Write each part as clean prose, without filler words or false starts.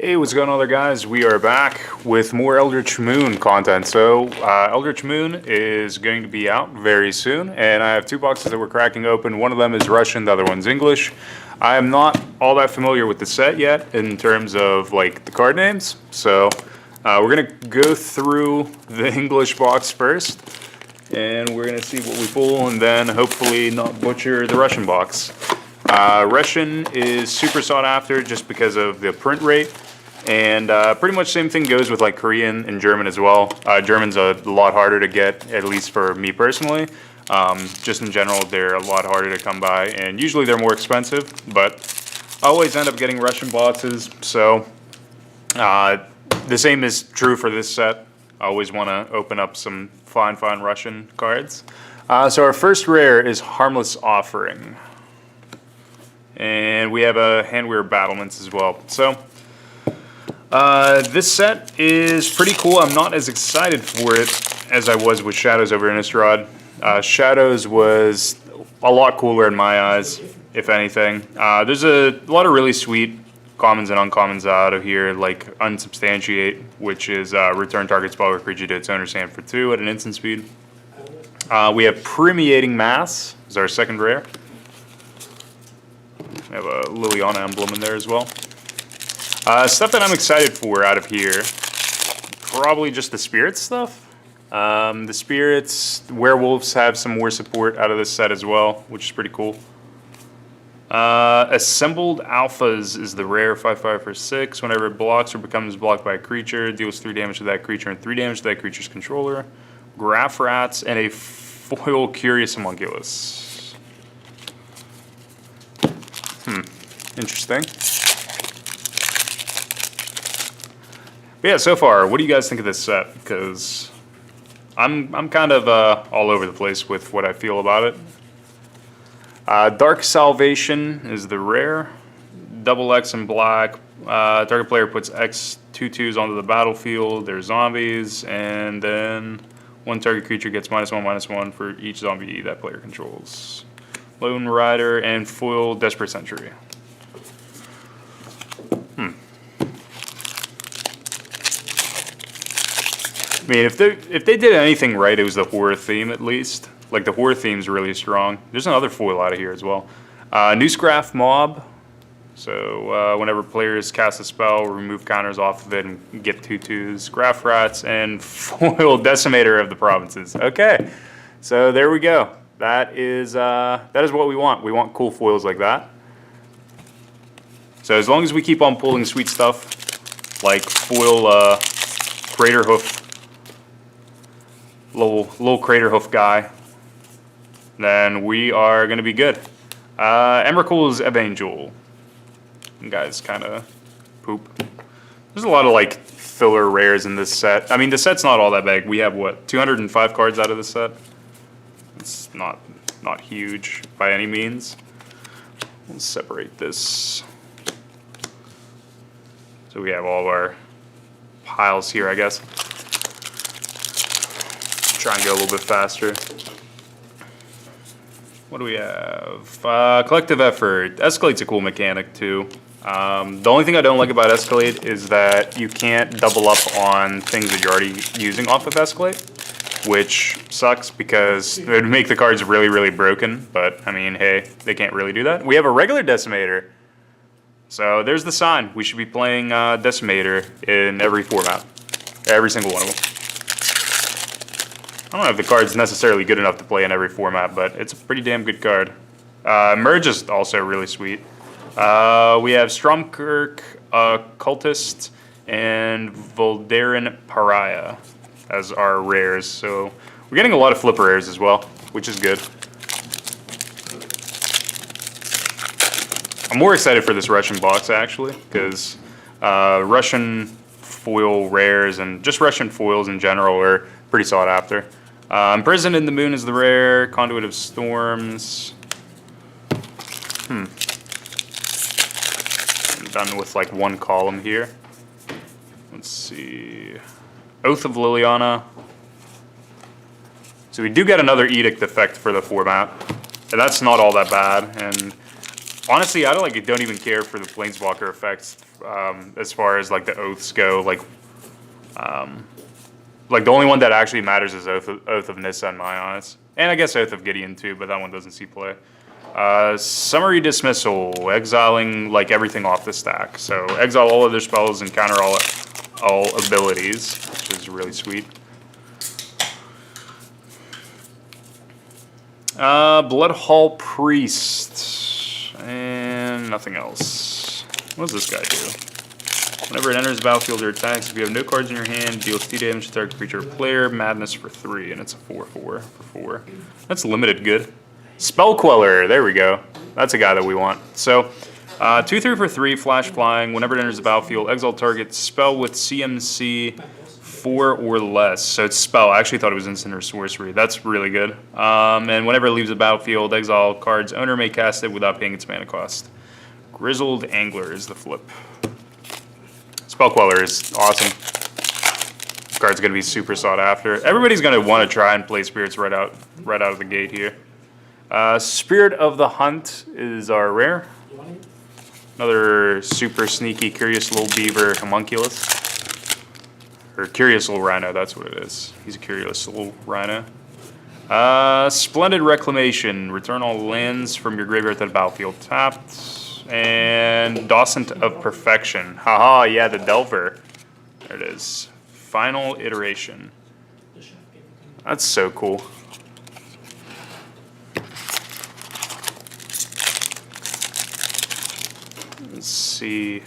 Hey, what's going on there, guys? We are back with more Eldritch Moon content. So, Eldritch Moon is going to be out very soon, and I have two boxes that we're cracking open. One of them is Russian, the other one's English. I am not all that familiar with the set yet in terms of, like, the card names. So, we're going to go through the English box first, and we're going to see what we pull, and then hopefully not butcher the Russian box. Russian is super sought after just because of the print rate. And pretty much same thing goes with like Korean and German as well. German's a lot harder to get, at least for me personally. Just in general, they're a lot harder to come by, and usually they're more expensive, but I always end up getting Russian boxes. So the same is true for this set. I always want to open up some fine Russian cards. So our first rare is Harmless Offering. And we have a Handwear Battlements as well. So this set is pretty cool. I'm not as excited for it as I was with Shadows over Innistrad. Shadows was a lot cooler in my eyes, if anything. There's a lot of really sweet commons and uncommons out of here, like Unsubstantiate, which is return target spell or creature to its owner's hand for 2 at an instant speed. We have Permeating Mass is our second rare. We have a Liliana emblem in there as well. Stuff that I'm excited for out of here, probably just the Spirits stuff. The Spirits, Werewolves have some more support out of this set as well, which is pretty cool. Assembled Alphas is the rare 5/5 for 6. Whenever it blocks or becomes blocked by a creature, deals 3 damage to that creature and 3 damage to that creature's controller. Graph Rats and a foil Curious Homunculus. Interesting. But yeah, so far, what do you guys think of this set? Because I'm kind of all over the place with what I feel about it. Dark Salvation is the rare. Double X in black. Target player puts X 2/2s onto the battlefield. They're zombies, and then one target creature gets -1/-1 for each zombie that player controls. Lone Rider and foil Desperate Sentry. I mean, if they did anything right, it was the horror theme at least. Like, the horror theme's really strong. There's another foil out of here as well. Newscraft Mob. So whenever players cast a spell, remove counters off of it and get 2/2s. Graph Rats and foil Decimator of the Provinces. Okay, so there we go. That is what we want. We want cool foils like that. So as long as we keep on pulling sweet stuff, like foil Crater Hoof. Little Crater Hoof guy, then we are going to be good. Emrakul's Evangel. You guys kind of poop. There's a lot of like filler rares in this set. I mean, the set's not all that big. We have what, 205 cards out of this set? It's not huge by any means. Let's separate this. So we have all of our piles here, I guess. Try and go a little bit faster. What do we have? Collective Effort. Escalate's a cool mechanic too. The only thing I don't like about Escalate is that you can't double up on things that you're already using off of Escalate, which sucks because it would make the cards really broken, but I mean, hey, they can't really do that. We have a regular Decimator. So there's the sign. We should be playing Decimator in every format. Every single one of them. I don't know if the card's necessarily good enough to play in every format, but it's a pretty damn good card. Merge is also really sweet. We have Stromkirk, Cultist, and Voldarin Pariah as our rares. So we're getting a lot of flipper rares as well, which is good. I'm more excited for this Russian box, actually, because Russian foil rares and just Russian foils in general are pretty sought after. Imprisoned in the Moon is the rare. Conduit of Storms. I'm done with like one column here. Let's see. Oath of Liliana. So we do get another Edict effect for the format. And that's not all that bad. And Honestly, I don't even care for the Planeswalker effects as far as like the oaths go. Like the only one that actually matters is Oath of Nissa, in my honest. And I guess Oath of Gideon too, but that one doesn't see play. Summary Dismissal, exiling like everything off the stack. So exile all other spells and counter all abilities, which is really sweet. Bloodhall Priest, and nothing else. What does this guy do? Whenever it enters the battlefield or attacks, if you have no cards in your hand, deals 2 damage to target creature or player, madness for 3, and it's a 4/4 for 4. That's limited good. Spell Queller, there we go. That's a guy that we want. So, 2/3 for 3, flash flying. Whenever it enters the battlefield, exile target spell with CMC 4 or less. So it's spell. I actually thought it was instant or sorcery. That's really good. And whenever it leaves the battlefield, exile card's owner may cast it without paying its mana cost. Grizzled Angler is the flip. Spell Queller is awesome. This card's going to be super sought after. Everybody's going to want to try and play Spirits right out of the gate here. Spirit of the Hunt is our rare. Another super sneaky, curious little beaver homunculus. Or curious little rhino, that's what it is. He's a curious little rhino. Splendid Reclamation. Return all lands from your graveyard to the battlefield tapped. And Docent of Perfection. Haha, yeah, the Delver. There it is. Final iteration. That's so cool. Let's see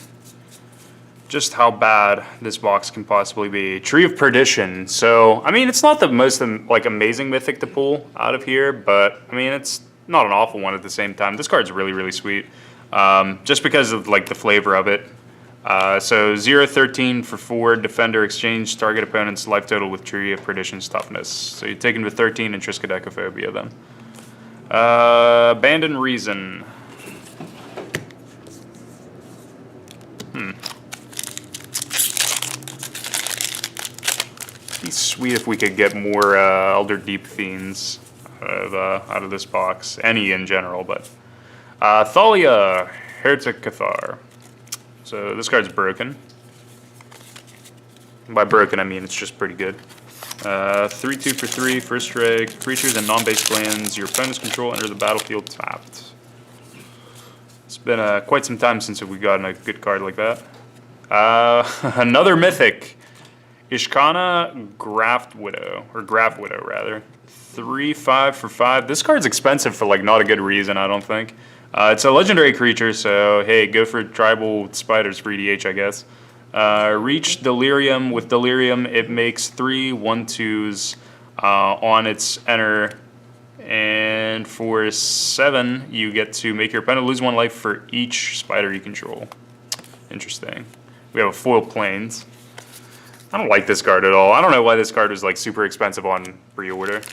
just how bad this box can possibly be. Tree of Perdition. So, I mean, it's not the most like amazing mythic to pull out of here, but I mean, it's not an awful one at the same time. This card's really, really sweet. Just because of like the flavor of it. So 0/13 for 4, Defender, exchange target opponent's life total with Tree of Perdition's toughness. So you're taking with 13 and Triskaidekaphobia then. Abandon Reason. Be sweet if we could get more Elder Deep Fiends out of this box. Any in general, but Thalia, Heretic Cathar. So this card's broken. By broken, I mean it's just pretty good. 3/2 for 3, first strike. Creatures and non-base lands your opponent's control enter the battlefield tapped. It's been quite some time since we've gotten a good card like that. Another mythic. Ishkana Graft Widow, or Graft Widow rather. 3/5 for 5. This card's expensive for like not a good reason, I don't think. It's a legendary creature, so hey, go for tribal spiders for EDH, I guess. Reach Delirium. With Delirium, it makes 3 1/2s on its enter, and for 7, you get to make your opponent lose 1 life for each spider you control. Interesting. We have a foil plains. I don't like this card at all. I don't know why this card was like super expensive on pre-order.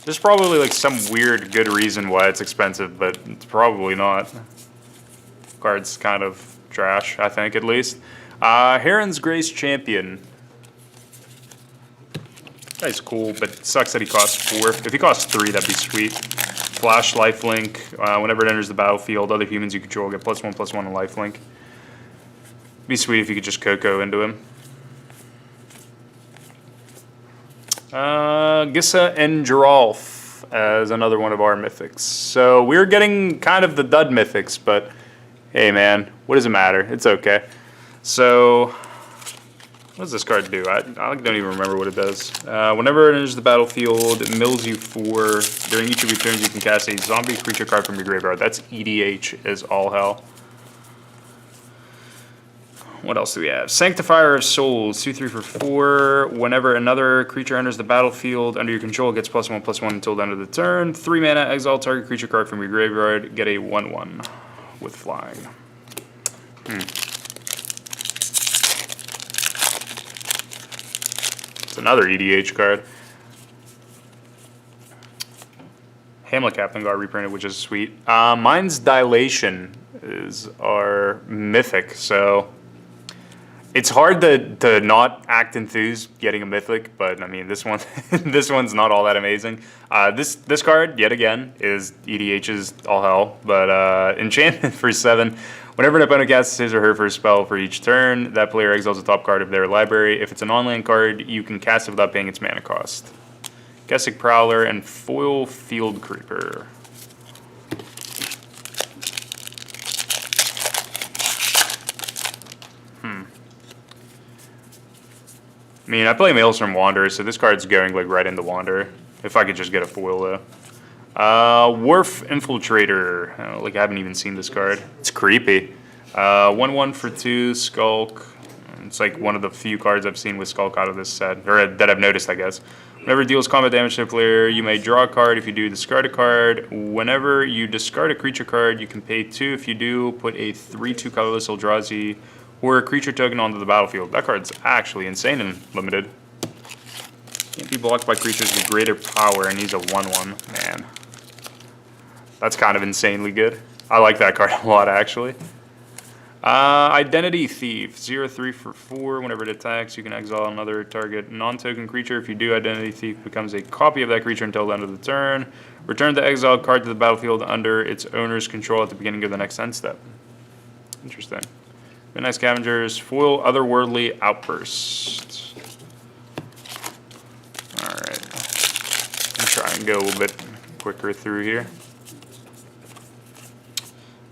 There's probably like some weird good reason why it's expensive, but it's probably not. Card's kind of trash, I think, at least. Heron's Grace Champion. Guy's cool, but it sucks that he costs 4. If he costs 3, that'd be sweet. Flash lifelink. Whenever it enters the battlefield, other humans you control get +1/+1 on lifelink. Be sweet if you could just Coco into him. Gissa and Geralf as another one of our mythics. So we're getting kind of the dud mythics, but hey man, what does it matter? It's okay. So what does this card do? I don't even remember what it does. Whenever it enters the battlefield, it mills you 4. During each of your turns, you can cast a zombie creature card from your graveyard. That's EDH as all hell. What else do we have? Sanctifier of Souls, 2/3 for 4. Whenever another creature enters the battlefield under your control, it gets +1/+1 until the end of the turn. 3 mana, exile target creature card from your graveyard. Get a 1/1 with flying. It's another EDH card. Hamlet Captain got reprinted, which is sweet. Mind's Dilation is our mythic, so It's hard to not act enthused getting a mythic, but I mean this one this one's not all that amazing. This card yet again is EDH's all hell, but enchantment for 7. Whenever an opponent casts his or her first spell for each turn, that player exiles the top card of their library. If it's a non-land card, you can cast it without paying its mana cost. Gesic Prowler and Foil Field Creeper. I mean, I play Maelstrom Wanderer, so this card's going like right into Wanderer. If I could just get a foil though. Wharf Infiltrator. I haven't even seen this card. It's creepy. 1/1 for 2, Skulk. It's like one of the few cards I've seen with Skulk out of this set, or that I've noticed, I guess. Whenever it deals combat damage to a player, you may draw a card. If you do, discard a card. Whenever you discard a creature card, you can pay 2. If you do, put a 3/2 colorless Eldrazi or a creature token onto the battlefield. That card's actually insane and limited. Can't be blocked by creatures with greater power, and he's a 1/1. Man, that's kind of insanely good. I like that card a lot, actually. Identity Thief, 0/3 for 4. Whenever it attacks, you can exile another target non-token creature. If you do, Identity Thief becomes a copy of that creature until the end of the turn. Return the exiled card to the battlefield under its owner's control at the beginning of the next end step. Interesting. Midnight Scavengers, Foil Otherworldly Outburst. Alright. I'll try and go a little bit quicker through here.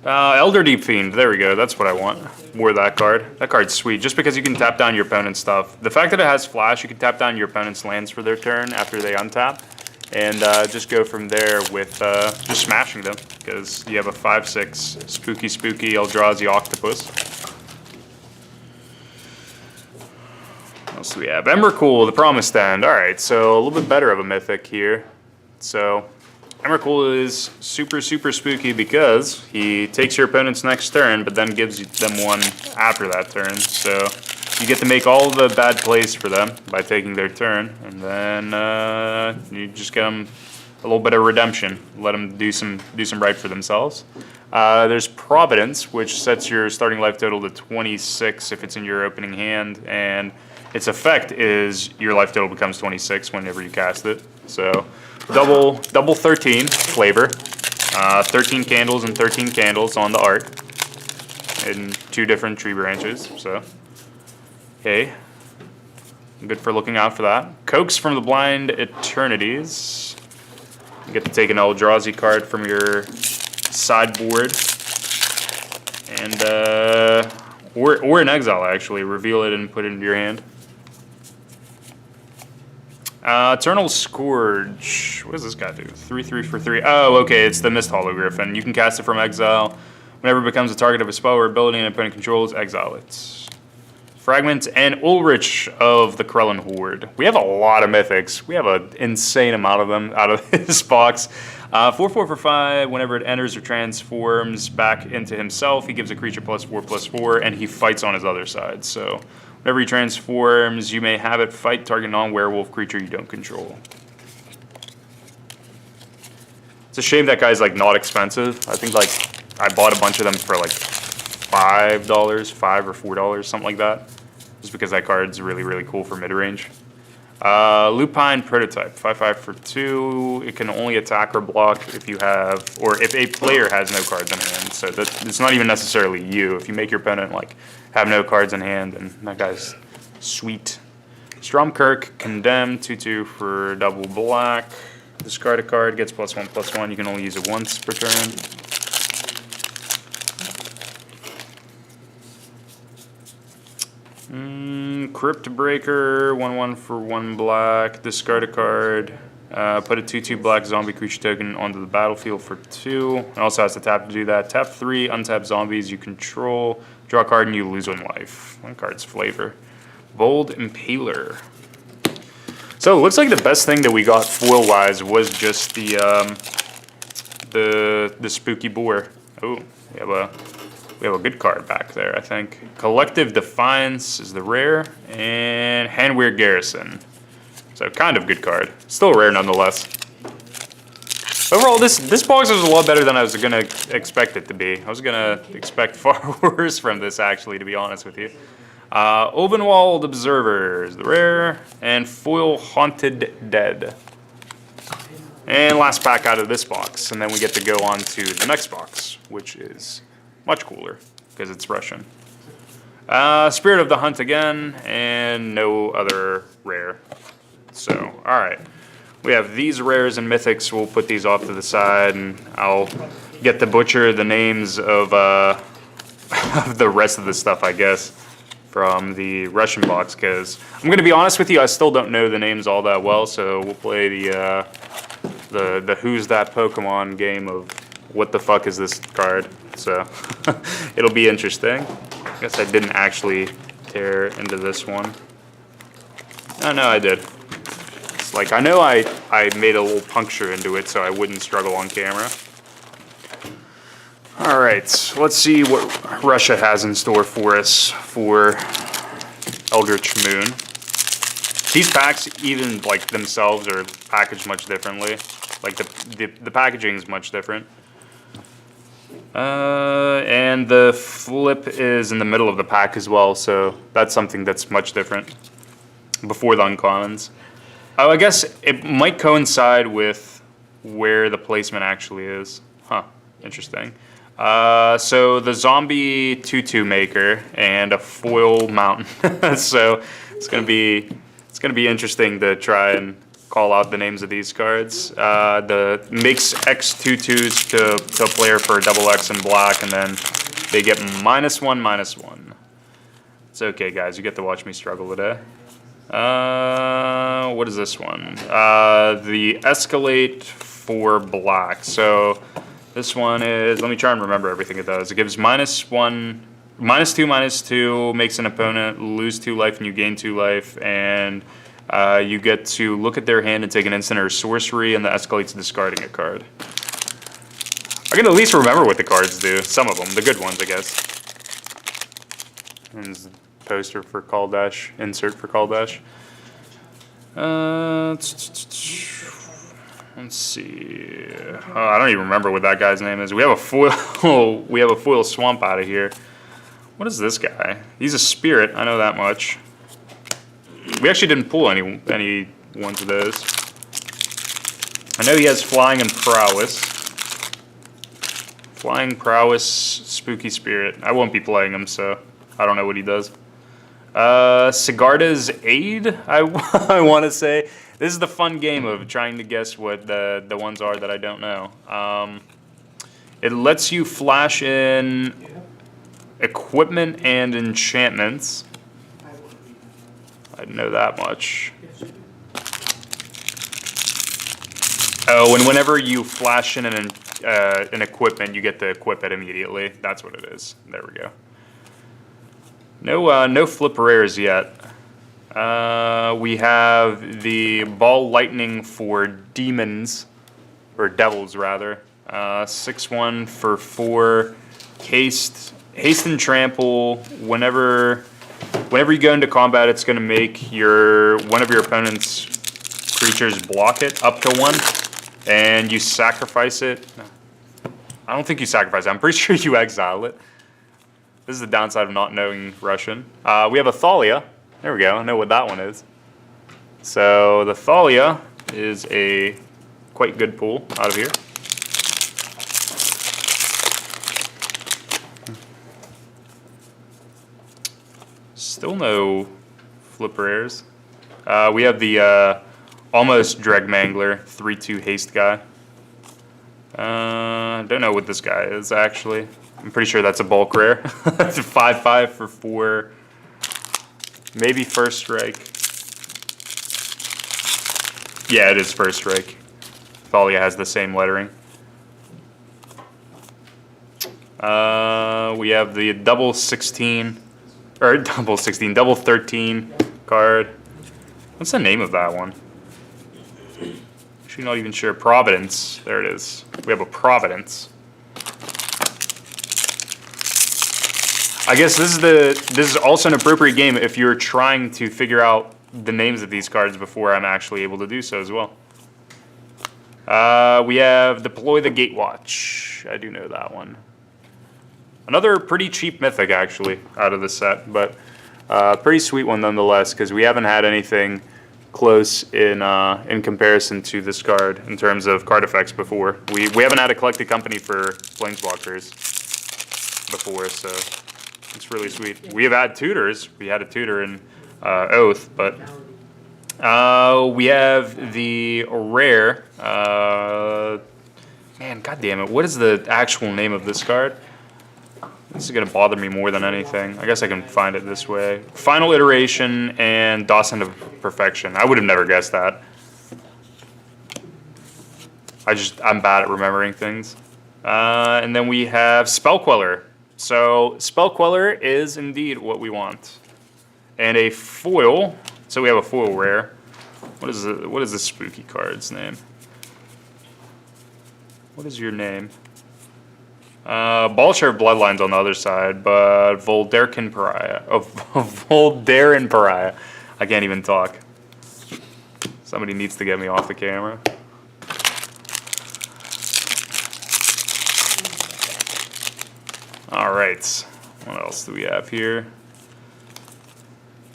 Elder Deep Fiend, there we go, that's what I want. Wore that card. That card's sweet, just because you can tap down your opponent's stuff. The fact that it has flash, you can tap down your opponent's lands for their turn after they untap. And just go from there with just smashing them, because you have a 5/6 spooky Eldrazi Octopus. What else do we have? Emrakul, the Promised End. Alright, so a little bit better of a mythic here. So, Emrakul is super spooky because he takes your opponent's next turn, but then gives them one after that turn. So, you get to make all the bad plays for them by taking their turn, and then you just get them a little bit of redemption. Let them do some right for themselves. There's Providence, which sets your starting life total to 26 if it's in your opening hand, and its effect is your life total becomes 26 whenever you cast it. So double 13 flavor, 13 candles and 13 candles on the art, in 2 different tree branches. So hey, good for looking out for that. Coax from the Blind Eternities. You get to take an Eldrazi card from your sideboard, and or in exile actually. Reveal it and put it into your hand. Eternal Scourge. What does this guy do? 3/3 for 3. Oh, okay, it's the Mist Hologriffin. You can cast it from exile. Whenever it becomes the target of a spell or ability an opponent controls, exile it. Fragment and Ulrich of the Krellin Horde. We have a lot of mythics. We have an insane amount of them out of this box. 4/4 for 5. Whenever it enters or transforms back into himself, he gives a creature +4/+4, and he fights on his other side. So whenever he transforms, you may have it fight target non-werewolf creature you don't control. It's a shame that guy's like not expensive. I think like I bought a bunch of them for like $5, $5 or $4, something like that. Just because that card's really cool for mid-range. Lupine Prototype, 5/5 for 2. It can only attack or block if you have, or if a player has no cards in hand. So it's not even necessarily you. If you make your opponent like have no cards in hand, then that guy's sweet. Stromkirk, Condemned, 2/2 for double black. Discard a card, gets +1/+1. You can only use it once per turn. Crypt Breaker, 1/1 for 1 black. Discard a card. Put a 2/2 black zombie creature token onto the battlefield for 2. It also has to tap to do that. Tap 3, untap zombies you control. Draw a card and you lose 1 life. One card's flavor. Bold Impaler. So it looks like the best thing that we got foil-wise was just the spooky boar. Oh, we have a good card back there, I think. Collective Defiance is the rare, and Handweir Garrison. So kind of good card. Still rare nonetheless. Overall, this box was a lot better than I was going to expect it to be. I was going to expect far worse from this, actually, to be honest with you. Ovenwald Observers, the rare, and Foil Haunted Dead. And last pack out of this box, and then we get to go on to the next box, which is much cooler, because it's Russian. Spirit of the Hunt again, and no other rare. So, alright. We have these rares and mythics. We'll put these off to the side, and I'll get to butcher the names of, of the rest of the stuff, I guess, from the Russian box, because I'm going to be honest with you, I still don't know the names all that well, so we'll play the Who's That Pokemon game of what the fuck is this card, so it'll be interesting. I guess I didn't actually tear into this one. Oh, no, I did. It's like, I know I made a little puncture into it so I wouldn't struggle on camera. Alright, let's see what Russia has in store for us for Eldritch Moon. These packs, even like themselves, are packaged much differently. Like the packaging is much different. And the flip is in the middle of the pack as well, so that's something that's much different before the uncommons. Oh, I guess it might coincide with where the placement actually is. Huh, interesting. So the zombie 2/2 maker and a foil mountain. So it's gonna be interesting to try and call out the names of these cards. The makes X 2/2s to a player for double X in black, and then they get -1/-1. It's okay, guys. You get to watch me struggle today. What is this one? The Escalate for black. So this one is, let me try and remember everything it does. It gives -1, -2/-2, makes an opponent lose 2 life and you gain 2 life, and you get to look at their hand and take an instant or sorcery, and the escalates discarding a card. I can at least remember what the cards do. Some of them, the good ones, I guess. And this is the poster for Call Dash, insert for Call Dash. Let's see. I don't even remember what that guy's name is. We have a foil. We have a foil swamp out of here. What is this guy? He's a spirit. I know that much. We actually didn't pull any ones of those. I know he has flying and prowess. Flying, prowess, spooky spirit. I won't be playing him, so I don't know what he does. Sigarda's Aid, I want to say. This is the fun game of trying to guess what the ones are that I don't know. It lets you flash in equipment and enchantments. I know that much. Oh, and whenever you flash in an equipment, you get to equip it immediately. That's what it is. There we go. No flip rares yet. We have the Ball Lightning for demons, or devils rather. 6/1 for 4. Haste and trample. Whenever you go into combat, it's going to make one of your opponent's creatures block it up to 1, and you sacrifice it. I don't think you sacrifice it. I'm pretty sure you exile it. This is the downside of not knowing Russian. We have a Thalia. There we go. I know what that one is. So the Thalia is a quite good pull out of here. Still no flip rares. We have the almost Dregmangler 3/2 haste guy. Don't know what this guy is actually. I'm pretty sure that's a bulk rare. It's a 5/5 for 4. Maybe first strike. Yeah, it is first strike. Thalia has the same lettering. We have the double 13 card. What's the name of that one? Actually, not even sure. Providence. There it is. We have a Providence. I guess this is also an appropriate game if you're trying to figure out the names of these cards before I'm actually able to do so as well. We have Deploy the Gatewatch. I do know that one. Another pretty cheap mythic actually out of the set, but Pretty sweet one nonetheless, because we haven't had anything close in comparison to this card in terms of card effects before. We haven't had a collected company for Planeswalkers before, so it's really sweet. We have had tutors. We had a tutor in Oath, but we have the rare. Man, goddamn it! What is the actual name of this card? This is gonna bother me more than anything. I guess I can find it this way. Final Iteration and Dawson of Perfection. I would have never guessed that. I'm bad at remembering things. And then we have Spell Queller. So Spell Queller is indeed what we want. And a foil. So we have a foil rare. What is the spooky card's name? What is your name? Ballshare of Bloodlines on the other side, but Volderin Pariah. Oh, Volderin Pariah. I can't even talk. Somebody needs to get me off the camera. All right. What else do we have here?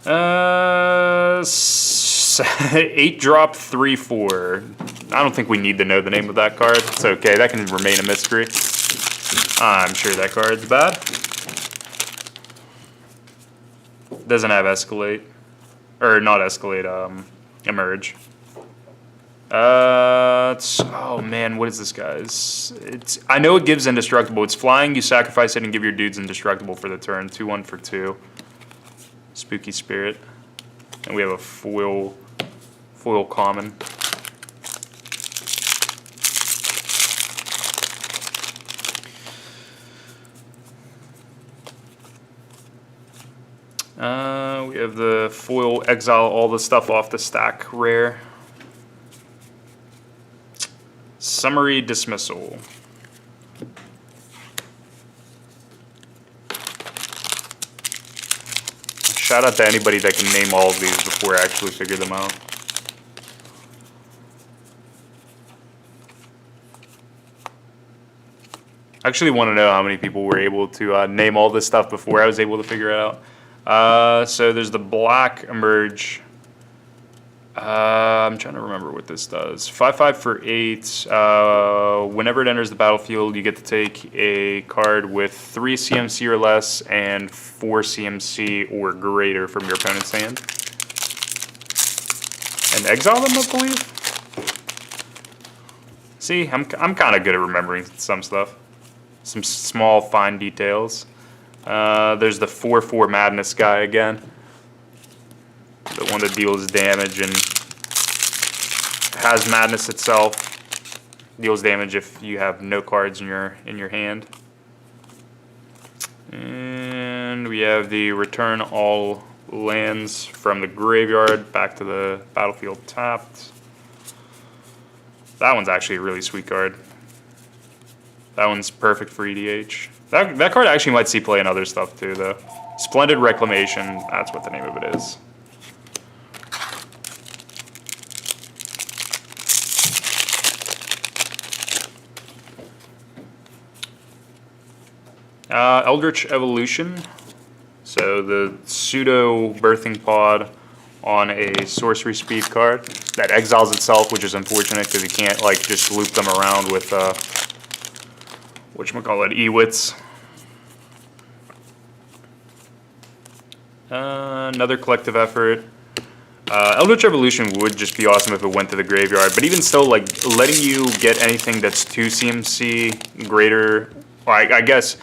8-drop 3/4. I don't think we need to know the name of that card. It's okay. That can remain a mystery. I'm sure that card's bad. Doesn't have Escalate. Or not Escalate, Emerge. Oh man, what is this guy's? I know it gives Indestructible. It's flying, you sacrifice it and give your dudes Indestructible for the turn. 2/1 for 2. Spooky Spirit. And we have a foil common. We have the foil exile all the stuff off the stack rare. Summary Dismissal. Shout out to anybody that can name all of these before I actually figure them out. I actually want to know how many people were able to name all this stuff before I was able to figure it out. So there's the black Emerge. I'm trying to remember what this does. 5/5 for 8. Whenever it enters the battlefield, you get to take a card with 3 CMC or less and 4 CMC or greater from your opponent's hand. And exile them, I believe? See, I'm kind of good at remembering some stuff. Some small, fine details. There's the 4/4 Madness guy again. The one that deals damage and has Madness itself. Deals damage if you have no cards in your hand. And we have the return all lands from the graveyard back to the battlefield tapped. That one's actually a really sweet card. That one's perfect for EDH. That card actually might see play in other stuff too, though. Splendid Reclamation, that's what the name of it is. Eldritch Evolution. So the pseudo birthing pod on a sorcery speed card that exiles itself, which is unfortunate because you can't like just loop them around with whatchamacallit, Ewits. Another collective effort. Eldritch Evolution would just be awesome if it went to the graveyard, but even still, like letting you get anything that's 2 CMC greater, or I guess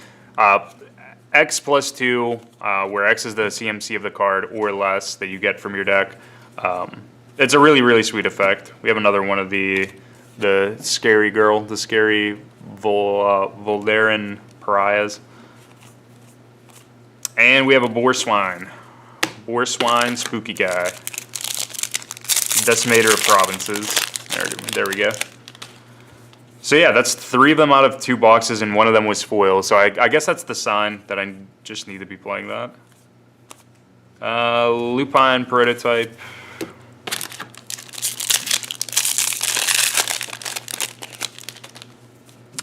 X plus 2, where X is the CMC of the card or less that you get from your deck. It's a really, really sweet effect. We have another one of the scary girl, the scary Volderin Pariahs. And we have a Boar Swine. Boar Swine, spooky guy. Decimator of Provinces. There we go. So yeah, that's 3 of them out of 2 boxes, and one of them was foil. So I guess that's the sign that I just need to be playing that. Lupine Prototype.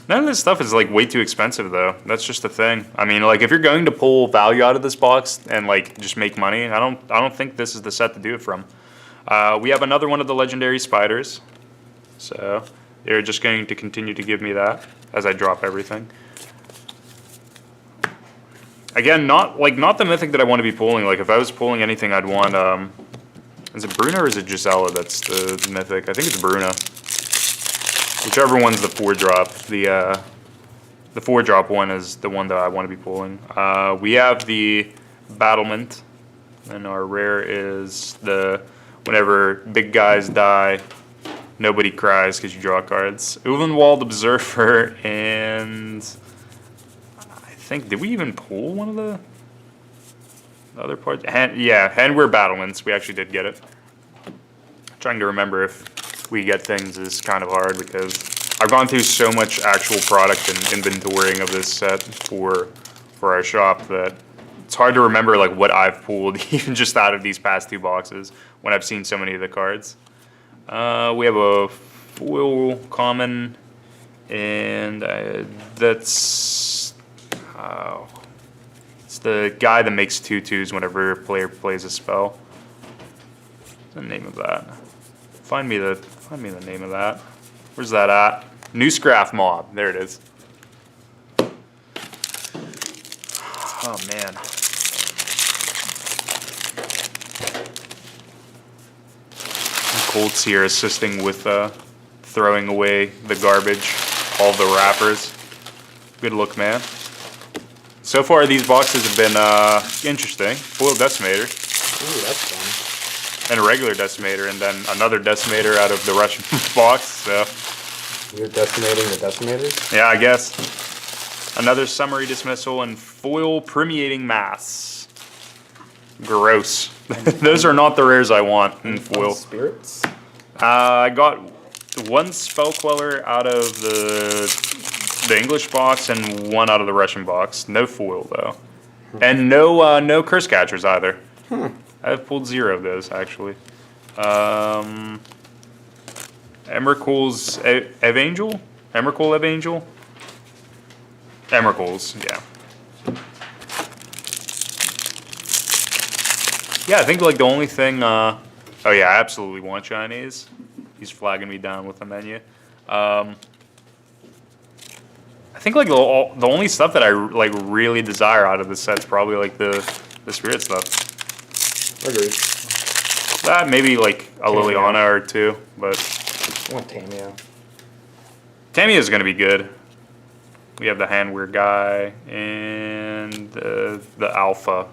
None of this stuff is like way too expensive though. That's just the thing. I mean, like if you're going to pull value out of this box and like just make money, I don't think this is the set to do it from. We have another one of the legendary spiders, so they're just going to continue to give me that as I drop everything. Again, not the mythic that I want to be pulling. Like if I was pulling anything, I'd want is it Bruna or is it Gisela that's the mythic? I think it's Bruna. Whichever one's the 4-drop. The 4-drop one is the one that I want to be pulling. We have the Battlement, and our rare is the whenever big guys die, nobody cries because you draw cards. Uvenwald Observer, and I think, did we even pull one of the other parts? Yeah, Handwear Battlements. We actually did get it. Trying to remember if we get things is kind of hard because I've gone through so much actual product and inventorying of this set for our shop that it's hard to remember like what I've pulled even just out of these past 2 boxes when I've seen so many of the cards. We have a foil common, and that's it's the guy that makes 2/2s whenever a player plays a spell. What's the name of that? Find me the name of that. Where's that at? Newscraft Mob. There it is. Oh man. Colt's here assisting with throwing away the garbage, all the wrappers. Good look, man. So far, these boxes have been interesting. Foil Decimator. Ooh, that's fun. And a regular Decimator, and then another Decimator out of the Russian box, so. You're decimating the Decimators? Yeah, I guess. Another Summary Dismissal and Foil Permeating Mass. Gross. Those are not the rares I want in foil. Spirits? I got 1 Spell Queller out of the English box and 1 out of the Russian box. No foil, though. And no Curse Catchers, either. I've pulled 0 of those, actually. Emrakul's Evangel? Emrakul Evangel? Emrakul's, yeah. Yeah, I think like the only thing, oh yeah, I absolutely want Chinese. He's flagging me down with the menu. I think like the only stuff that I like really desire out of this set is probably like the spirit stuff. Agreed. That maybe like a Liliana or 2, but I want Tamio. Tamiya's gonna be good. We have the Handwear guy and the Alpha.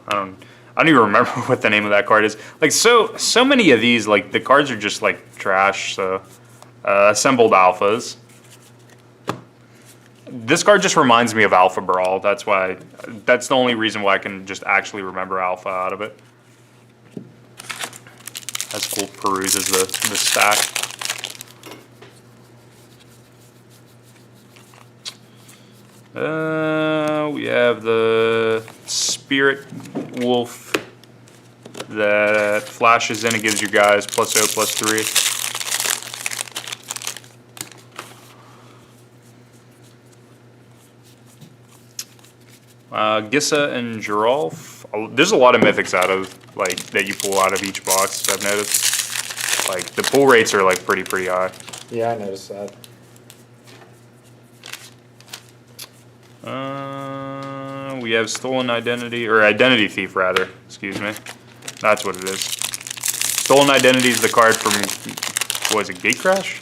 I don't even remember what the name of that card is. Like so many of these, like the cards are just like trash. So assembled alphas. This card just reminds me of Alpha Brawl. That's why. That's the only reason why I can just actually remember Alpha out of it. That's cool. Peruses the stack. We have the Spirit Wolf that flashes in and gives you guys +0/+3. Gissa and Giralf. There's a lot of mythics out of like that you pull out of each box. I've noticed. Like the pull rates are like pretty high. Yeah, I noticed that. We have Stolen Identity, or Identity Thief rather, excuse me. That's what it is. Stolen Identity is the card from, what was it, Gatecrash?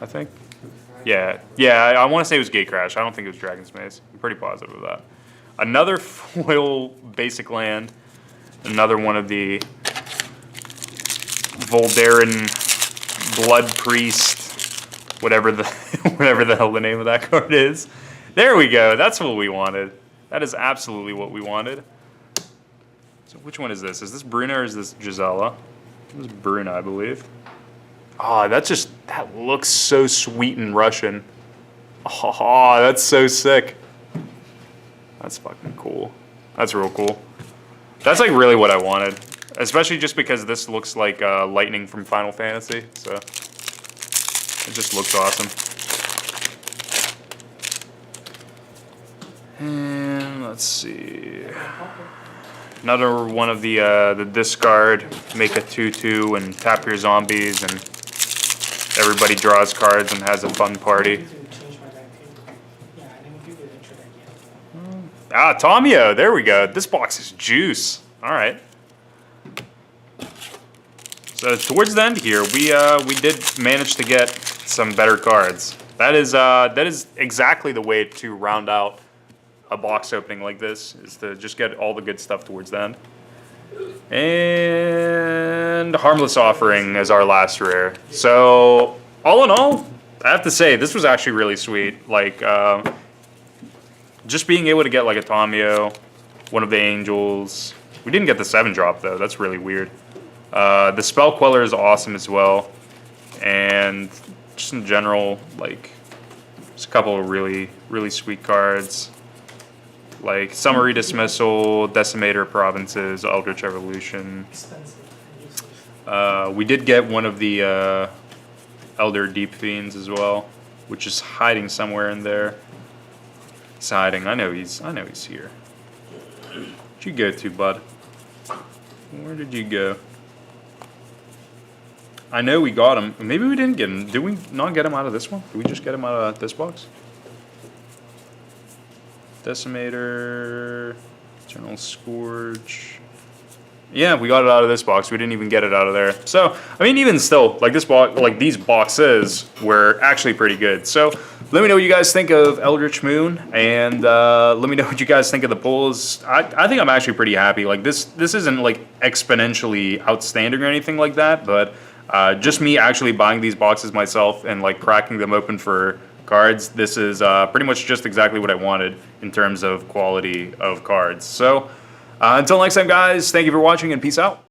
I think? Yeah, I want to say it was Gatecrash. I don't think it was Dragon's Maze. I'm pretty positive of that. Another foil basic land. Another one of the Voldarin Blood Priest, whatever the hell the name of that card is. There we go. That's what we wanted. That is absolutely what we wanted. So which one is this? Is this Bruna or is this Gisela? This is Bruna, I believe. Oh, that looks so sweet and Russian. Oh, that's so sick. That's fucking cool. That's real cool. That's like really what I wanted. Especially just because this looks like lightning from Final Fantasy. So it just looks awesome. Let's see. Another one of the discard, make a 2/2 and tap your zombies, and everybody draws cards and has a fun party. Ah, Tomio, there we go. This box is juice. All right. So towards the end here, we did manage to get some better cards. That is exactly the way to round out a box opening like this, is to just get all the good stuff towards the end. And Harmless Offering is our last rare. So all in all, I have to say this was actually really sweet. Like just being able to get like a Tomio, one of the Angels. We didn't get the 7-drop though. That's really weird. The Spell Queller is awesome as well, and just in general, like, just a couple of really sweet cards, like Summary Dismissal, Decimator of Provinces, Eldritch Evolution. We did get one of the Elder Deep Fiends as well, which is hiding somewhere in there. He's hiding. I know he's here. Where'd you go to, bud? Where did you go? I know we got him. Maybe we didn't get him. Did we not get him out of this one? Did we just get him out of this box? Decimator, Eternal Scourge. Yeah, we got it out of this box. We didn't even get it out of there. So, I mean, even still, like this box, like these boxes were actually pretty good. So, let me know what you guys think of Eldritch Moon, and let me know what you guys think of the pulls. I think I'm actually pretty happy. Like this isn't like exponentially outstanding or anything like that, but just me actually buying these boxes myself and like cracking them open for cards, this is pretty much just exactly what I wanted in terms of quality of cards. So until next time, guys, thank you for watching and peace out.